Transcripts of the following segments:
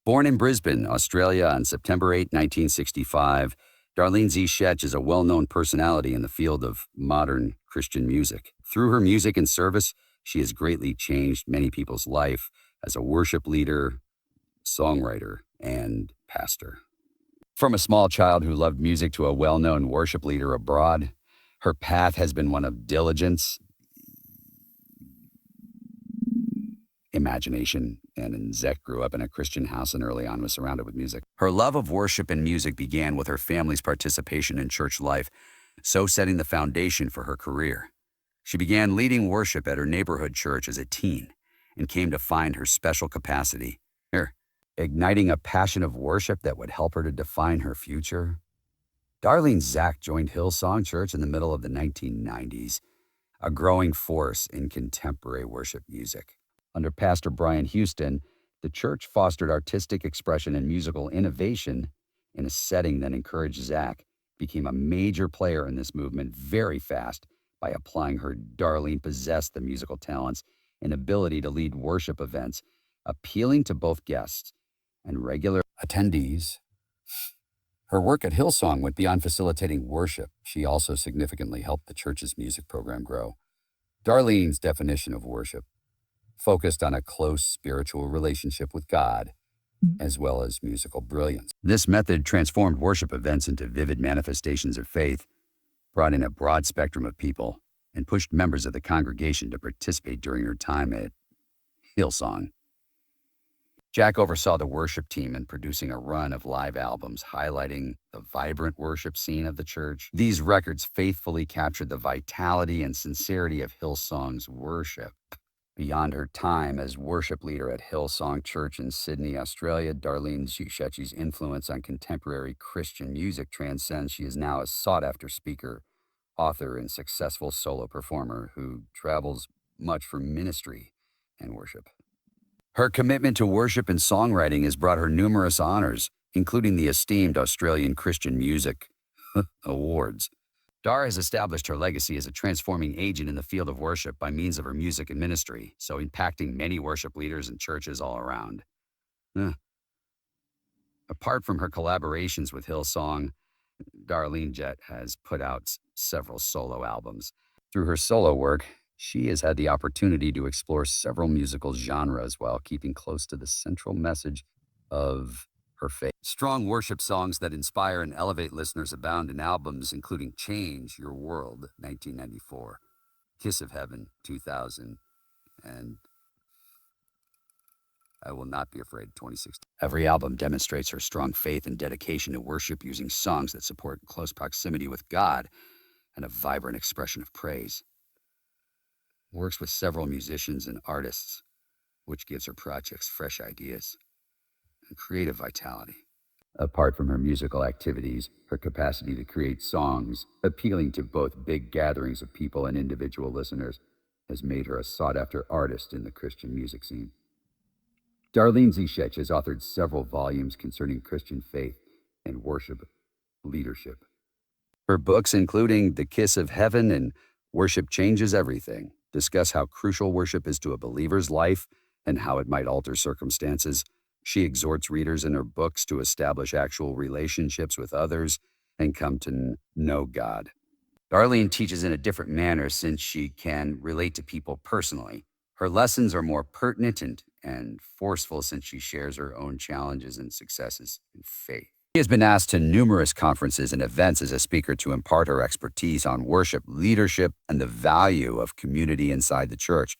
Born in Brisbane, Australia on September 8, 1965, Darlene Zschech is a well-known personality in the field of modern Christian music. Through her music and service, she has greatly changed many people's life as a worship leader, songwriter, and pastor. From a small child who loved music to a well-known worship leader abroad, her path has been one of diligence, imagination, and Zschech grew up in a Christian house and early on was surrounded with music. Her love of worship and music began with her family's participation in church life, so setting the foundation for her career. She began leading worship at her neighborhood church as a teen and came to find her special capacity, igniting a passion of worship that would help her to define her future. Darlene Zschech joined Hillsong Church in the middle of the 1990s, a growing force in contemporary worship music. Under Pastor Brian Houston, the church fostered artistic expression and musical innovation in a setting that encouraged Zschech became a major player in this movement very fast by applying her. Darlene possessed the musical talents and ability to lead worship events, appealing to both guests and regular attendees. Her work at Hillsong went beyond facilitating worship. She also significantly helped the church's music program grow. Darlene's definition of worship focused on a close spiritual relationship with God, as well as musical brilliance. This method transformed worship events into vivid manifestations of faith, brought in a broad spectrum of people, and pushed members of the congregation to participate during her time at Hillsong. Jack oversaw the worship team in producing a run of live albums highlighting the vibrant worship scene of the church. These records faithfully captured the vitality and sincerity of Hillsong's worship. Beyond her time as worship leader at Hillsong Church in Sydney, Australia, Darlene Zschech's influence on contemporary Christian music transcends. She is now a sought-after speaker, author, and successful solo performer who travels much for ministry and worship. Her commitment to worship and songwriting has brought her numerous honors, including the esteemed Australian Christian Music Awards. Dar has established her legacy as a transforming agent in the field of worship by means of her music and ministry, so impacting many worship leaders and churches all around. Apart from her collaborations with Hillsong, Darlene Zschech has put out several solo albums. Through her solo work, she has had the opportunity to explore several musical genres while keeping close to the central message of her faith. Strong worship songs that inspire and elevate listeners abound in albums including Change Your World, 1994, Kiss of Heaven, 2000, and I Will Not Be Afraid, 2016. Every album demonstrates her strong faith and dedication to worship using songs that support close proximity with God and a vibrant expression of praise. Works with several musicians and artists, which gives her projects fresh ideas and creative vitality. Apart from her musical activities, her capacity to create songs appealing to both big gatherings of people and individual listeners has made her a sought-after artist in the Christian music scene. Darlene Zschech has authored several volumes concerning Christian faith and worship leadership. Her books, including The Kiss of Heaven and Worship Changes Everything, discuss how crucial worship is to a believer's life and how it might alter circumstances. She exhorts readers in her books to establish actual relationships with others and come to know God. Darlene teaches in a different manner since she can relate to people personally. Her lessons are more pertinent and forceful since she shares her own challenges and successes in faith. She has been asked to numerous conferences and events as a speaker to impart her expertise on worship, leadership, and the value of community inside the church.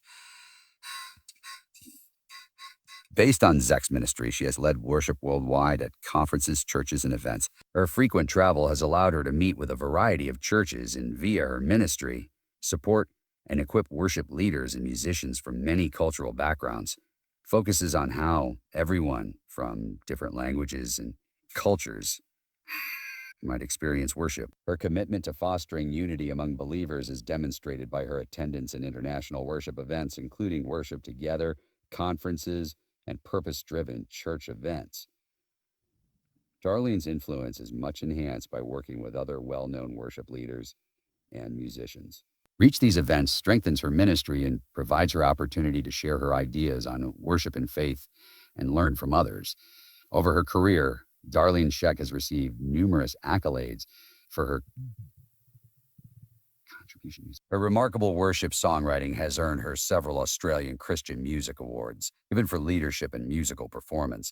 Based on Zschech's ministry, she has led worship worldwide at conferences, churches, and events. Her frequent travel has allowed her to meet with a variety of churches and, via her ministry, support and equip worship leaders and musicians from many cultural backgrounds. Focuses on how everyone from different languages and cultures might experience worship. Her commitment to fostering unity among believers is demonstrated by her attendance in international worship events, including Worship Together, conferences, and purpose-driven church events. Darlene's influence is much enhanced by working with other well-known worship leaders and musicians. Reach these events strengthens her ministry and provides her opportunity to share her ideas on worship and faith and learn from others. Over her career, Darlene Zschech has received numerous accolades for her contributions. Her remarkable worship songwriting has earned her several Australian Christian Music Awards, given for leadership in musical performance.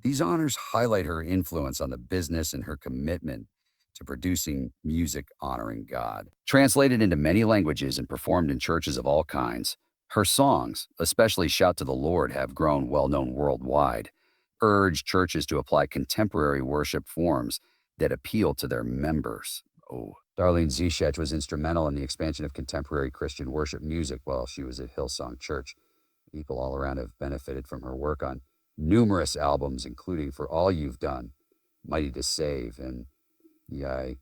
These honors highlight her influence on the business and her commitment to producing music honoring God. Translated into many languages and performed in churches of all kinds, her songs, especially Shout to the Lord, have grown well-known worldwide, urge churches to apply contemporary worship forms that appeal to their members. Darlene Zschech was instrumental in the expansion of contemporary Christian worship music while she was at Hillsong Church. People all around have benefited from her work on numerous albums, including For All You've Done, Mighty to Save, and Yay.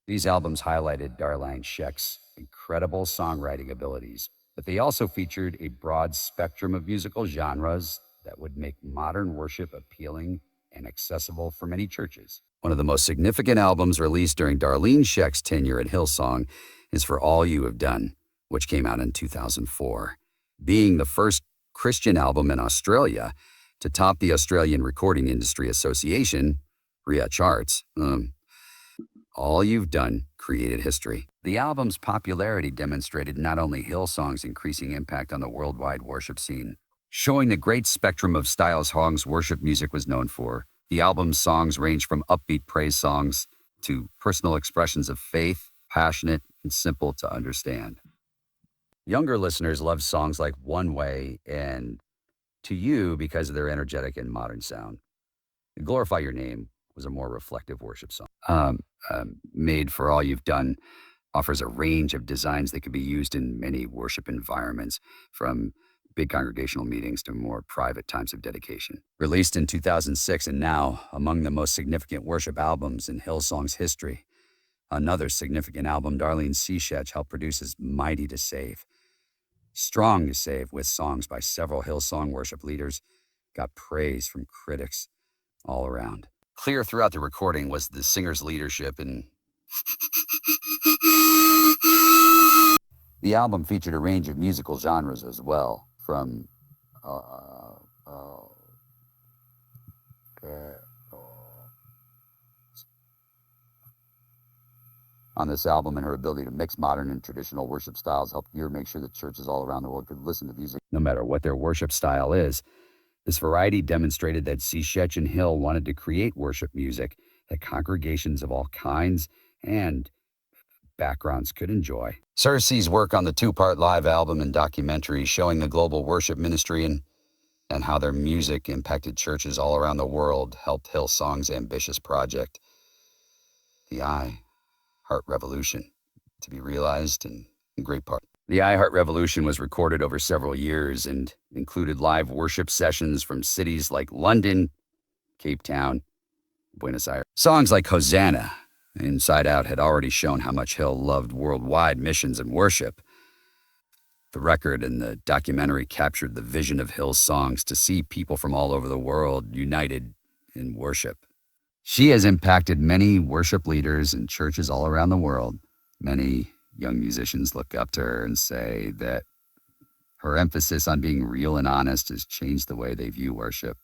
These albums highlighted Darlene Zschech's incredible songwriting abilities, but they also featured a broad spectrum of musical genres that would make modern worship appealing and accessible for many churches. One of the most significant albums released during Darlene Zschech's tenure at Hillsong is For All You Have Done, which came out in 2004, being the first Christian album in Australia to top the Australian Recording Industry Association, RIA charts. All You've Done created history. The album's popularity demonstrated not only Hillsong's increasing impact on the worldwide worship scene, showing the great spectrum of styles Hillsong's worship music was known for. The album's songs range from upbeat praise songs to personal expressions of faith, passionate and simple to understand. Younger listeners love songs like One Way and To You because of their energetic and modern sound. Glorify Your Name was a more reflective worship song. Made For All You've Done offers a range of designs that can be used in many worship environments, from big congregational meetings to more private times of dedication. Released in 2006 and now among the most significant worship albums in Hillsong's history. Another significant album Darlene Zschech helped produce is Mighty to Save. Strong to Save, with songs by several Hillsong worship leaders, got praise from critics all around. Clear throughout the recording was the singer's leadership, and the album featured a range of musical genres as well, from on this album, and her ability to mix modern and traditional worship styles helped her make sure that churches all around the world could listen to music no matter what their worship style is. This variety demonstrated that Zschech and Hill wanted to create worship music that congregations of all kinds and backgrounds could enjoy. Cersei's work on the two-part live album and documentary showing the global worship ministry and how their music impacted churches all around the world helped Hillsong's ambitious project, the iHeart Revolution, to be realized in great part. The iHeart Revolution was recorded over several years and included live worship sessions from cities like London, Cape Town, Buenos Aires. Songs like Hosanna, Inside Out had already shown how much Hill loved worldwide missions and worship. The record and the documentary captured the vision of Hill's songs to see people from all over the world united in worship. She has impacted many worship leaders and churches all around the world. Many young musicians look up to her and say that her emphasis on being real and honest has changed the way they view worship.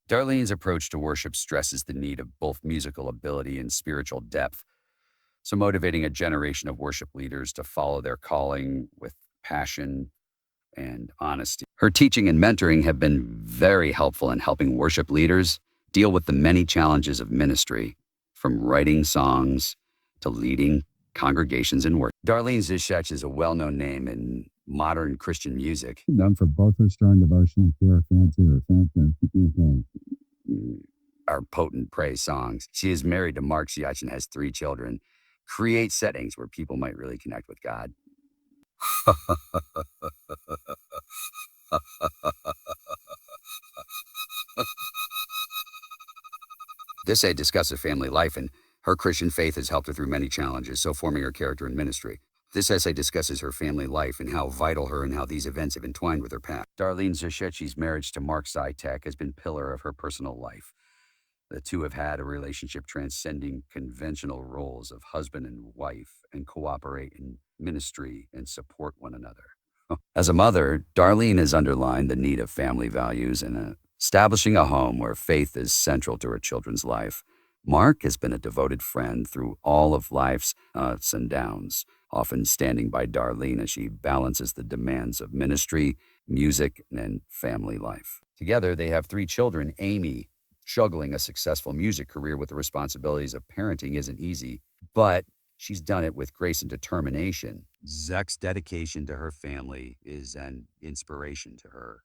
Darlene's approach to worship stresses the need of both musical ability and spiritual depth, so motivating a generation of worship leaders to follow their calling with passion and honesty. Her teaching and mentoring have been very helpful in helping worship leaders deal with the many challenges of ministry, from writing songs to leading congregations in worship. Darlene Zschech is a well-known name in modern Christian music. Known for both her strong devotion and pure fancy. Are potent praise songs. She is married to Mark Zschech and has 3 children. Create settings where people might really connect with God. This essay discusses family life, and her Christian faith has helped her through many challenges, so forming her character in ministry. This essay discusses her family life and how vital her and how these events have entwined with her past. Darlene Zschech's marriage to Mark Zschech has been a pillar of her personal life. The two have had a relationship transcending conventional roles of husband and wife and cooperate in ministry and support one another. As a mother, Darlene has underlined the need of family values and establishing a home where faith is central to her children's life. Mark has been a devoted friend through all of life's ups and downs, often standing by Darlene as she balances the demands of ministry, music, and family life. Together, they have 3 children. Amy, juggling a successful music career with the responsibilities of parenting isn't easy, but she's done it with grace and determination. Zschech's dedication to her family is an inspiration to her.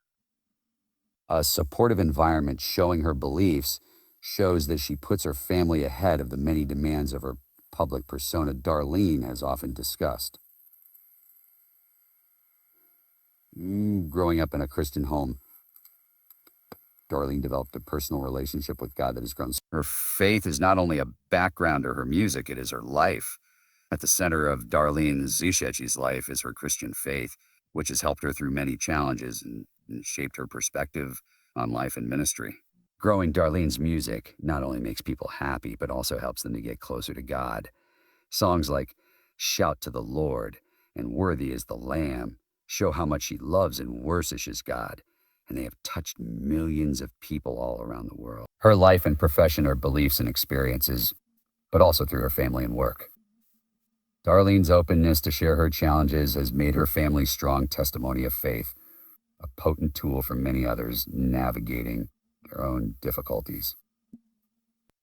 A supportive environment showing her beliefs shows that she puts her family ahead of the many demands of her public persona Darlene has often discussed. Growing up in a Christian home, Darlene developed a personal relationship with God that has grown. Her faith is not only a background to her music, it is her life. At the center of Darlene Zschech's life is her Christian faith, which has helped her through many challenges and shaped her perspective on life and ministry. Growing Darlene's music not only makes people happy, but also helps them to get closer to God. Songs like Shout to the Lord and Worthy is the Lamb show how much she loves and worships God, and they have touched millions of people all around the world. Her life and profession are beliefs and experiences, but also through her family and work. Darlene's openness to share her challenges has made her family's strong testimony of faith, a potent tool for many others navigating their own difficulties.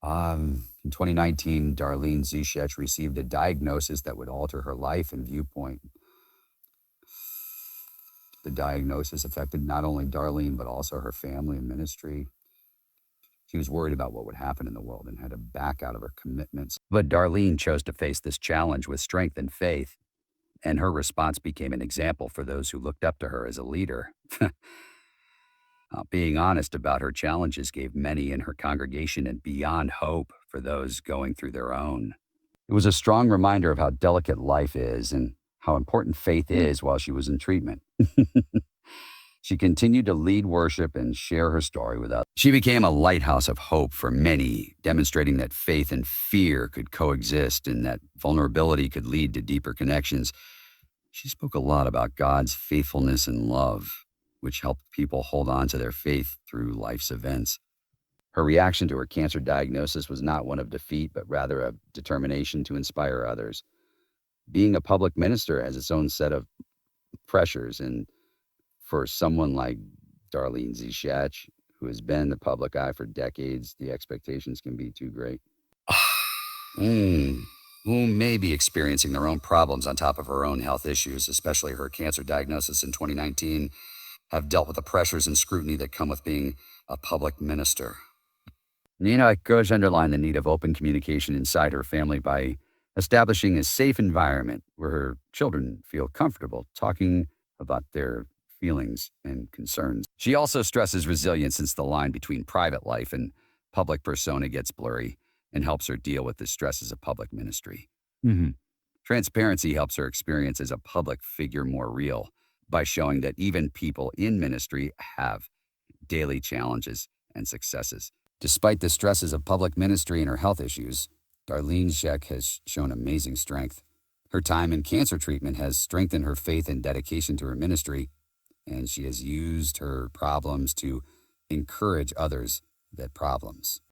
In 2019, Darlene Zschech received a diagnosis that would alter her life and viewpoint. The diagnosis affected not only Darlene, but also her family and ministry. She was worried about what would happen in the world and had to back out of her commitments. But Darlene chose to face this challenge with strength and faith, and her response became an example for those who looked up to her as a leader. Being honest about her challenges gave many in her congregation and beyond hope for those going through their own. It was a strong reminder of how delicate life is and how important faith is while she was in treatment. She continued to lead worship and share her story with others. She became a lighthouse of hope for many, demonstrating that faith and fear could coexist and that vulnerability could lead to deeper connections. She spoke a lot about God's faithfulness and love, which helped people hold on to their faith through life's events. Her reaction to her cancer diagnosis was not one of defeat, but rather a determination to inspire others. Being a public minister has its own set of pressures, and for someone like Darlene Zschech, who has been in the public eye for decades, the expectations can be too great. Who may be experiencing their own problems on top of her own health issues, especially her cancer diagnosis in 2019, have dealt with the pressures and scrutiny that come with being a public minister. Nina goes to underline the need of open communication inside her family by establishing a safe environment where her children feel comfortable talking about their feelings and concerns. She also stresses resilience since the line between private life and public persona gets blurry and helps her deal with the stresses of public ministry. Transparency helps her experience as a public figure more real by showing that even people in ministry have daily challenges and successes. Despite the stresses of public ministry and her health issues, Darlene Zschech has shown amazing strength. Her time in cancer treatment has strengthened her faith and dedication to her ministry, and she has used her problems to encourage others that problems